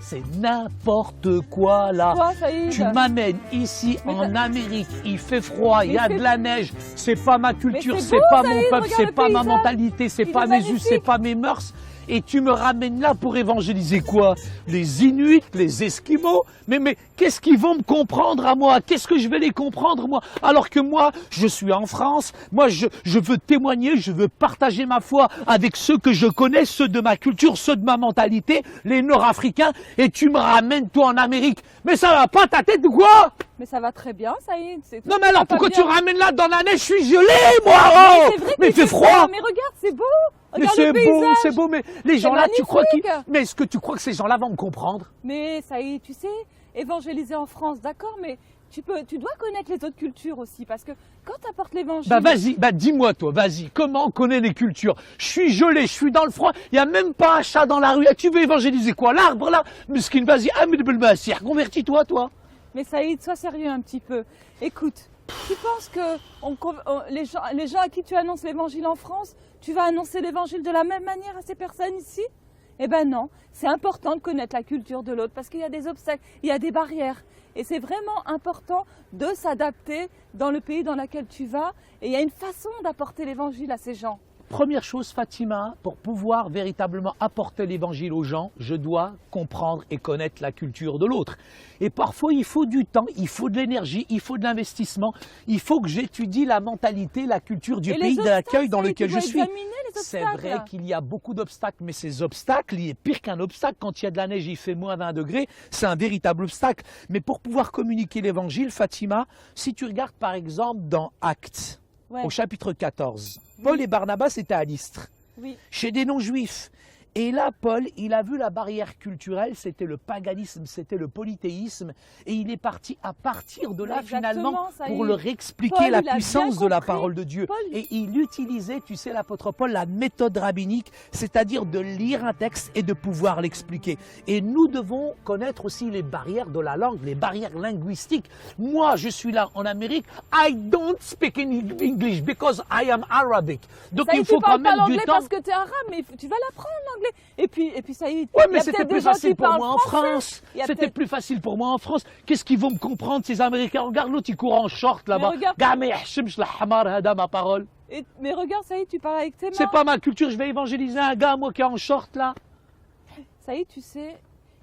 C'est n'importe quoi là. Toi, Saïd. Tu m'amènes ici Mais en Amérique, il fait froid, il y a Mais de la neige, c'est pas ma culture, Mais c'est c'est beau, pas Saïd, mon peuple, regarde c'est le pas ma paysage. mentalité, c'est Il pas est mes us, magnifique. c'est pas mes mœurs. Et tu me ramènes là pour évangéliser quoi? Les Inuits, les Esquimaux? Mais qu'est-ce qu'ils vont me comprendre à moi? Qu'est-ce que je vais les comprendre moi? Alors que moi, je suis en France, moi je veux témoigner, je veux partager ma foi avec ceux que je connais, ceux de ma culture, ceux de ma mentalité, les Nord-Africains, et tu me ramènes toi en Amérique. Mais ça va pas ta tête ou quoi? Mais ça va très bien, Saïd. Non mais alors pourquoi tu ramènes là dans la neige? Je suis gelé moi! Oh C'est vrai mais il qu'il fait froid! Mais regarde, c'est beau. Mais Regarde c'est le beau, paysage. c'est beau, mais les gens là, tu crois qu'ils... magnifique. Mais est-ce que tu crois que ces gens-là vont me comprendre? Mais Saïd, tu sais, évangéliser en France, d'accord, mais tu dois connaître les autres cultures aussi, parce que quand tu apportes l'évangile... Bah vas-y, bah dis-moi toi, vas-y, comment on connaît les cultures? Je suis gelé, je suis dans le froid, il n'y a même pas un chat dans la rue. Ah, tu veux évangéliser quoi? L'arbre là? Mesquine, vas-y, Ahmed Belmassir, convertis-toi toi. Mais Saïd, sois sérieux un petit peu. Écoute, tu penses que les gens à qui tu annonces l'évangile en France, tu vas annoncer l'évangile de la même manière à ces personnes ici? Eh ben non, c'est important de connaître la culture de l'autre parce qu'il y a des obstacles, il y a des barrières. Et c'est vraiment important de s'adapter dans le pays dans lequel tu vas. Et il y a une façon d'apporter l'évangile à ces gens. Première chose, Fatima, pour pouvoir véritablement apporter l'évangile aux gens, je dois comprendre et connaître la culture de l'autre. Et parfois, il faut du temps, il faut de l'énergie, il faut de l'investissement, il faut que j'étudie la mentalité, la culture du pays d'accueil dans lequel je suis. C'est vrai qu'il y a beaucoup d'obstacles, mais ces obstacles, il est pire qu'un obstacle. Quand il y a de la neige, il fait moins 20 degrés, c'est un véritable obstacle. Mais pour pouvoir communiquer l'évangile, Fatima, si tu regardes par exemple dans Actes, au chapitre 14, Paul et Barnabas étaient à Lystre, chez des non-juifs. Et là, Paul, il a vu la barrière culturelle, c'était le paganisme, c'était le polythéisme, et il est parti à partir de là, finalement, pour leur expliquer la puissance de la parole de Dieu. Et il utilisait, tu sais, l'apôtre Paul, la méthode rabbinique, c'est-à-dire de lire un texte et de pouvoir l'expliquer. Et nous devons connaître aussi les barrières de la langue, les barrières linguistiques. Moi, je suis là en Amérique, I don't speak English because I am Arabic. Donc il faut quand même du temps. Parce que tu es arabe, mais tu vas l'apprendre l'anglais. Et puis ça y est. Ouais, mais c'était plus facile pour moi en France. C'était plus facile pour moi en France. Qu'est-ce qu'ils vont me comprendre, ces Américains? Regarde l'autre, il court en short là-bas. Ma parole. Mais regarde, ça y est, tu parles avec tes mains. C'est pas ma culture, je vais évangéliser un gars, moi, qui est en short là. Ça y est, tu sais,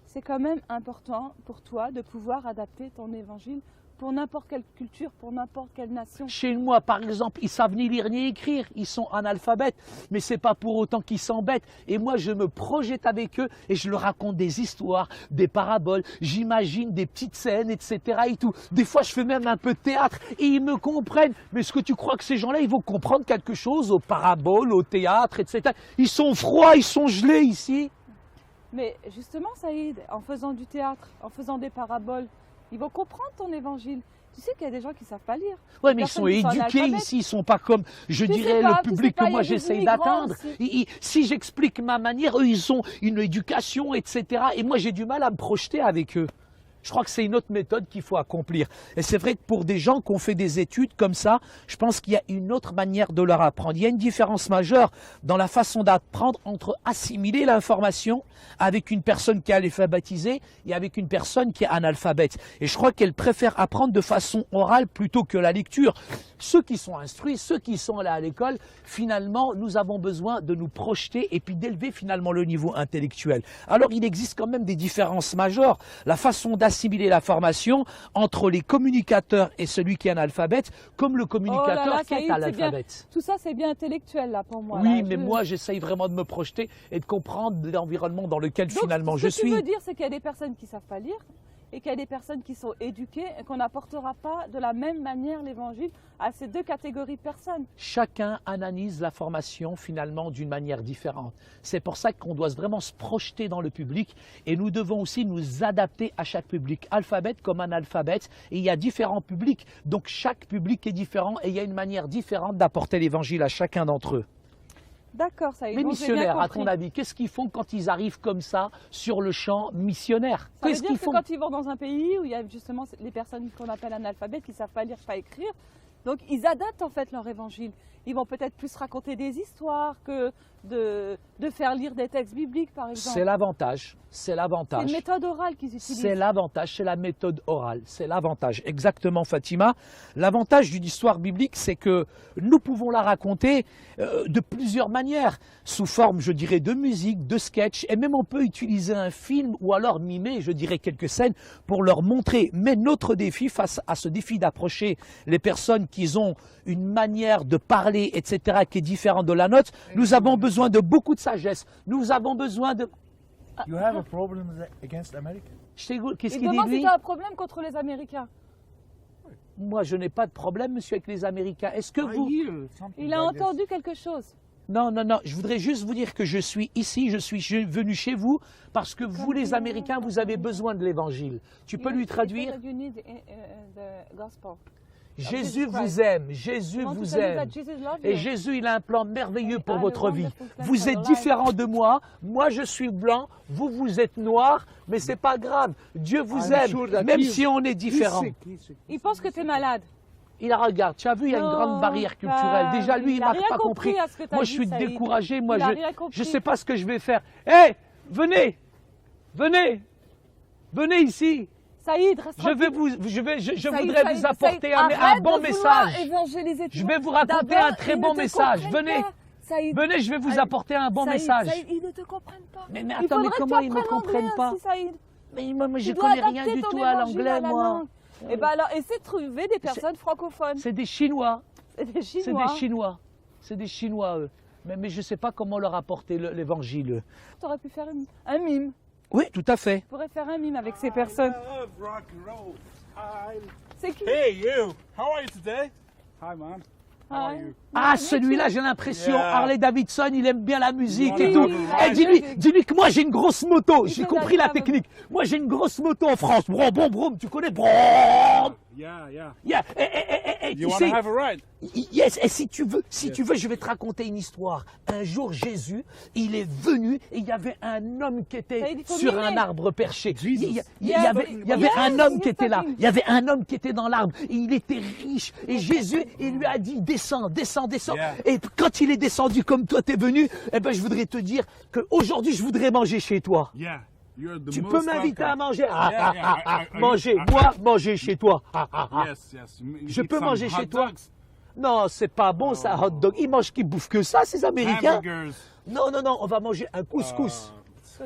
c'est quand même important pour toi de pouvoir adapter ton évangile pour n'importe quelle culture, pour n'importe quelle nation. Chez moi, par exemple, ils savent ni lire ni écrire, ils sont analphabètes, mais c'est pas pour autant qu'ils s'embêtent. Et moi, je me projette avec eux et je leur raconte des histoires, des paraboles, j'imagine des petites scènes, etc. et tout. Des fois, je fais même un peu de théâtre et ils me comprennent. Mais est-ce que tu crois que ces gens-là, ils vont comprendre quelque chose aux paraboles, au théâtre, etc. Ils sont froids, ils sont gelés ici. Mais justement, Saïd, en faisant du théâtre, en faisant des paraboles, ils vont comprendre ton évangile. Tu sais qu'il y a des gens qui ne savent pas lire. Oui, mais ils sont éduqués ici, ils ne sont pas comme, je dirais, le public que moi j'essaye d'atteindre. Si j'explique ma manière, eux, ils ont une éducation, etc. Et moi, j'ai du mal à me projeter avec eux. Je crois que c'est une autre méthode qu'il faut accomplir. Et c'est vrai que pour des gens qui ont fait des études comme ça, je pense qu'il y a une autre manière de leur apprendre. Il y a une différence majeure dans la façon d'apprendre entre assimiler l'information avec une personne qui est alphabétisée et avec une personne qui est analphabète. Et je crois qu'elle préfère apprendre de façon orale plutôt que la lecture. Ceux qui sont instruits, ceux qui sont allés à l'école, finalement, nous avons besoin de nous projeter et puis d'élever finalement le niveau intellectuel. Alors, il existe quand même des différences majeures. La façon d'assimiler la formation entre les communicateurs et celui qui est analphabète, comme le communicateur qui est analphabète. Tout ça, c'est bien intellectuel là pour moi. Oui, mais moi, j'essaye vraiment de me projeter et de comprendre l'environnement dans lequel finalement je suis. Ce que tu veux dire, c'est qu'il y a des personnes qui ne savent pas lire et qu'il y a des personnes qui sont éduquées et qu'on n'apportera pas de la même manière l'évangile à ces deux catégories de personnes. Chacun analyse la formation finalement d'une manière différente. C'est pour ça qu'on doit vraiment se projeter dans le public et nous devons aussi nous adapter à chaque public, alphabète comme analphabète. Et il y a différents publics, donc chaque public est différent et il y a une manière différente d'apporter l'évangile à chacun d'entre eux. D'accord, ça y est. Les missionnaires, à ton avis, qu'est-ce qu'ils font quand ils arrivent comme ça sur le champ missionnaire? Ça veut dire que quand ils vont dans un pays où il y a justement les personnes qu'on appelle analphabètes, qui ne savent pas lire, pas écrire, donc ils adaptent en fait leur évangile. Ils vont peut-être plus raconter des histoires que de faire lire des textes bibliques, par exemple. C'est l'avantage, c'est C'est l'avantage. une méthode orale qu'ils utilisent. C'est l'avantage, c'est la méthode orale, c'est l'avantage. Exactement, Fatima. L'avantage d'une histoire biblique, c'est que nous pouvons la raconter de plusieurs manières, sous forme, je dirais, de musique, de sketch, et même on peut utiliser un film ou alors mimer, je dirais, quelques scènes pour leur montrer. Mais notre défi, face à ce défi d'approcher les personnes qui ont une manière de parler, etc., qui est différente de la nôtre, nous avons besoin de beaucoup de sagesse. Nous avons besoin de... You have a problem against America? Qu'est-ce Il qu'il dit, demande si lui? tu as un problème contre les Américains. Moi, je n'ai pas de problème, monsieur, avec les Américains. Est-ce que vous... Il a entendu quelque chose. Non, non, non. Je voudrais juste vous dire que je suis ici, je suis venu chez vous parce que vous, les Américains, vous avez besoin de l'Évangile. Tu peux lui traduire? You need the gospel. Jésus vous aime, Jésus Want to vous tell you aime. that Jesus loves Et you? Jésus, il a un plan merveilleux pour I votre have a vie. wonderful plan Vous for êtes your life. différent de moi. Moi, je suis blanc. Vous, vous êtes noir. Mais c'est pas grave. Dieu vous I'm sure aime, that même he's- si on est différent. He's sick. Il pense que tu es malade. Il la regarde. Tu as vu, il y a une Non, grande barrière culturelle. bah, Déjà, lui, il il a m'a rien pas compris compris. à ce que t'as Moi, dit, je suis Saïd. découragé. Moi, Il a rien compris. je sais pas ce que je vais faire. Hé, venez, venez, venez ici. Saïd, reste tranquille. Je Saïd, voudrais Saïd, vous apporter Saïd, un arrête bon de vouloir message. évangéliser tout Je le vais monde. vous raconter D'abord, un très ils bon ne te message. comprennent Venez. pas, Saïd. Venez, je vais vous Saïd, apporter un bon Saïd, message. Saïd, ils ne te comprennent pas. Mais Il attends, mais faudrait que comment tu ils ne apprennes comprennent l'anglais pas? aussi, Saïd. Mais moi, je Tu dois connais rien adapter du ton tout à évangile l'anglais, la moi. langue. Eh ben alors, essaie de trouver des personnes francophones. C'est des Chinois. C'est des C'est Chinois. des Chinois. C'est des Chinois, eux. Mais je ne sais pas comment leur apporter l'évangile. Tu aurais pu faire un mime. Oui, tout à fait. Tu pourrais faire un mime avec ces personnes. I love rock and roll. Hi. C'est qui? Hey, you. How are you today? Hi, man. How are Hi. you? Ah, celui-là, j'ai l'impression, Yeah. Harley Davidson, il aime bien la musique Oui, et tout. oui, Eh, oui. dis-lui que moi j'ai une grosse moto. J'ai fait compris la d'accord. technique. Moi j'ai une grosse moto en France. Brom, brom, brom, tu connais? Brom. Yeah, yeah. Yeah. Tu You want sais, to have a ride? yes. Et si tu veux, je vais te raconter une histoire. Un jour, Jésus, il est venu et il y avait un homme qui Ça était y est, il faut sur mimer. un arbre perché. Il y Yes, avait un homme qui yes, était là. talking. Il y avait un homme qui était dans l'arbre. Et il était riche. Et Jésus, il lui a dit, descends, descends, descends. Yeah. Et quand il est descendu comme toi, t'es venu, eh ben, je voudrais te dire qu'aujourd'hui, je voudrais manger chez toi. Yeah. You're the Tu most peux m'inviter à welcome. manger? Yeah, Manger, moi, manger chez toi. Yes, yes. You Je eat peux some manger hot chez toi? dogs, Non, c'est pas bon ça, hot dog. Ils mangent, qu'ils bouffent que ça, ces Américains. hamburgers. Non, non, non, on va manger un couscous.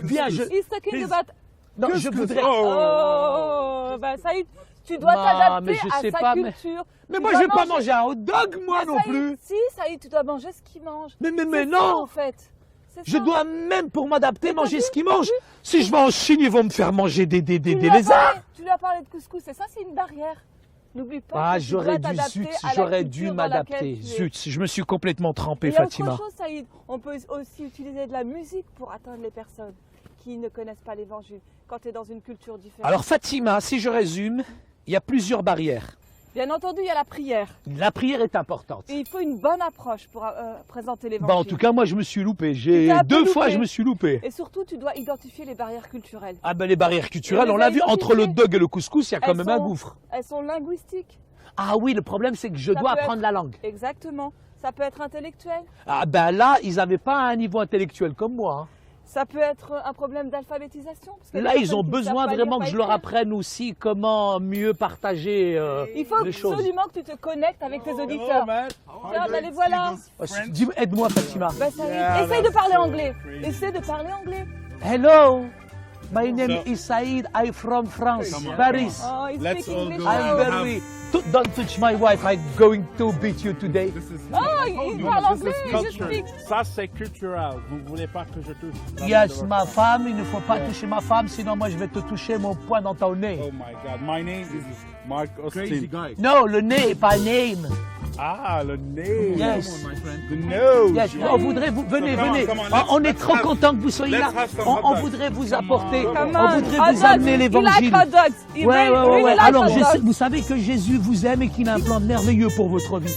Viens, je... He's talking Please. about... Non, je voudrais... Oh, bah Saïd, tu dois Non, t'adapter mais je à sais sa pas, mais- culture. Mais Tu moi, dois je vais pas manger un hot dog, moi Mais non Saïd, plus. Si, Saïd, tu dois manger ce qu'il mange. Mais C'est non. ça, en fait. C'est Je ça. dois même, pour m'adapter, Mais t'as manger vu, ce qu'ils t'as mangent. vu Si je vais en Chine, ils vont me faire manger des Tu lui as lézards. parlé- Tu lui as parlé de couscous, et ça, c'est une barrière. N'oublie pas Ah, que tu dois j'aurais dû, t'adapter zut, à la j'aurais culture dû dans m'adapter. laquelle tu es. Zut, je me suis complètement trompé, Il y a Fatima. autre chose, Saïd. On peut aussi utiliser de la musique pour atteindre les personnes qui ne connaissent pas l'évangile, quand tu es dans une culture différente. Alors, Fatima, si je résume, il y a plusieurs barrières. Bien entendu, il y a la prière. La prière est importante. Et il faut une bonne approche pour présenter l'évangile. Bah, en tout cas, moi, je me suis loupé. Tu t'es un peu 2 fois, loupé. je me suis loupé. Et surtout, tu dois identifier les barrières culturelles. Ah ben les barrières culturelles, Et on les l'a vu, identifier. entre le dog et le couscous, il y a quand Elles même un sont- gouffre. Elles sont linguistiques. Ah oui, le problème c'est que je Ça dois peut apprendre la langue. Exactement. Ça peut être intellectuel. Ah ben là, ils n'avaient pas un niveau intellectuel comme moi. hein. Ça peut être un problème d'alphabétisation. parce qu'il y a Là, des ils ont personnes qui ne savent besoin pas vraiment lire, que pas je leur écrire. apprenne aussi comment mieux partager Il faut les choses. absolument que tu te connectes avec tes Hello, auditeurs. man. Tiens, ben les voilà. Oh, dis-moi, aide-moi Fatima. Ben, ça y est. Yeah, Essaye de that's parler so anglais. crazy. Essaye de parler anglais. Hello, my name So- is Saïd, I'm from France, Come on, Paris. Oh, il Let's speak all English go now. I'm have- very... Don't touch my wife, I'm going to beat you today. This is, Oh, il parle anglais, je speak. Ça, c'est culturel. Vous ne voulez pas que je touche la Yes, langue de ma votre- femme, il ne faut pas toucher ma femme, sinon moi je vais te toucher mon poing dans ton nez. Oh my God. My name is Mark Austin. guy. Non, le nez, pas name. Ah, le nez. Yes. My friend. The nose. Yes, on voudrait vous venez, come on, venez. come on, On let's- est trop let's have- content que vous soyez let's là. have some On hot dogs. voudrait vous Come apporter, on. Come on on. voudrait Hot vous dogs. amener You l'évangile. like hot dogs. You Ouais, really ouais, ouais, ouais. like Alors, hot dogs. vous savez que Jésus vous aime et qu'il a un plan merveilleux pour votre vie.